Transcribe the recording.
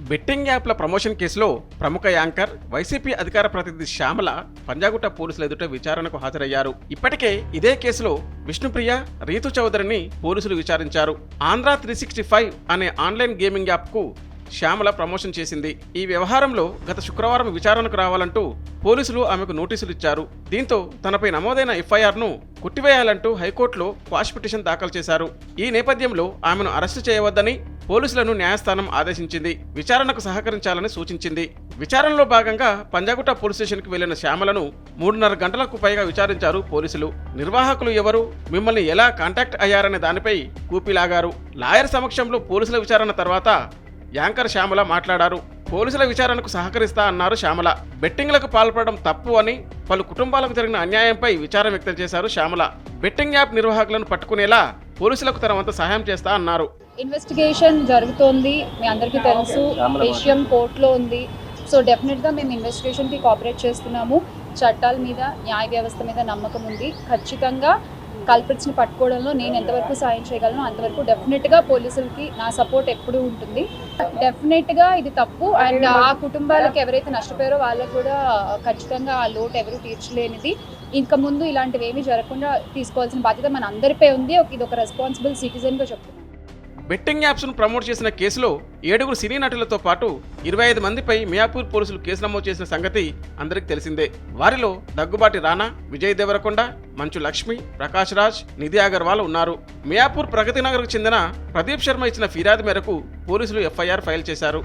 Betting యాప్ల promotion కేసులో ప్రముఖ యాంకర్ వైసీపీ అధికార ప్రతినిధి శ్యామల పంజాగుట్ట పోలీసుల ఎదుట విచారణకు హాజరయ్యారు. ఇప్పటికే ఇదే కేసులో విష్ణుప్రియ, రీతు చౌదరిని పోలీసులు విచారించారు. ఆంధ్ర 365 అనే ఆన్లైన్ గేమింగ్ యాప్కు శ్యామల ప్రమోషన్ చేసింది. ఈ వ్యవహారంలో గత శుక్రవారం విచారణకు రావాలంటూ పోలీసులు ఆమెకు నోటీసులు ఇచ్చారు. దీంతో తనపై నమోదైన ఎఫ్ఐఆర్ను కొట్టివేయాలంటూ హైకోర్టులో క్వాష్ పిటిషన్ దాఖలు చేశారు. ఈ నేపథ్యంలో ఆమెను అరెస్టు చేయవద్దని పోలీసులను న్యాయస్థానం ఆదేశించింది. విచారణకు సహకరించాలని సూచించింది. విచారణలో భాగంగా పంజాగుట్ట పోలీస్ స్టేషన్కి వెళ్లిన శ్యామలను 3.5 గంటలకు పైగా విచారించారు పోలీసులు. నిర్వాహకులు ఎవరు, మిమ్మల్ని ఎలా కాంటాక్ట్ అయ్యారనే దానిపై కూపిలాగారు. లాయర్ సమక్షంలో పోలీసుల విచారణ తర్వాత యాంకర్ శ్యామల మాట్లాడారు. పోలీసుల విచారణకు సహకరిస్తా అన్నారు శ్యామల. బెట్టింగ్లకు పాల్పడడం తప్పు అని, పలు కుటుంబాలకు జరిగిన అన్యాయంపై విచారం వ్యక్తం చేశారు శ్యామల. బెట్టింగ్ యాప్ నిర్వాహకులను పట్టుకునేలా పోలీసులకు తన వంతు సహాయం చేస్తా అన్నారు. ఇన్వెస్టిగేషన్ జరుగుతోంది, మీ అందరికీ తెలుసు. విషయం కోర్టులో ఉంది. సో డెఫినెట్గా మేము ఇన్వెస్టిగేషన్కి కోఆపరేట్ చేస్తున్నాము. చట్టాల మీద, న్యాయ వ్యవస్థ మీద నమ్మకం ఉంది. ఖచ్చితంగా కల్ప్రిట్స్ని పట్టుకోవడంలో నేను ఎంతవరకు సాయం చేయగలను అంతవరకు డెఫినెట్గా పోలీసులకి నా సపోర్ట్ ఎప్పుడూ ఉంటుంది. డెఫినెట్గా ఇది తప్పు అండ్ ఆ కుటుంబాలకు ఎవరైతే నష్టపోయారో వాళ్ళకు కూడా ఖచ్చితంగా ఆ లోటు ఎవరు తీర్చలేనిది. ఇంకా ముందు ఇలాంటివి ఏమీ జరగకుండా తీసుకోవాల్సిన బాధ్యత మన అందరిపై ఉంది. ఇది ఒక రెస్పాన్సిబుల్ సిటిజన్గా చెప్తున్నాను. బెట్టింగ్ యాప్స్ను ప్రమోట్ చేసిన కేసులో 7 సినీ నటులతో పాటు 25 మందిపై మియాపూర్ పోలీసులు కేసు నమోదు చేసిన సంగతి అందరికీ తెలిసిందే. వారిలో దగ్గుబాటి రానా, విజయ్ దేవరకొండ, మంచు లక్ష్మి, ప్రకాష్ రాజ్, నిధి అగర్వాల్ ఉన్నారు. మియాపూర్ ప్రగతి నగర్కు చెందిన ప్రదీప్ శర్మ ఇచ్చిన ఫిర్యాదు మేరకు పోలీసులు ఎఫ్ఐఆర్ ఫైల్ చేశారు.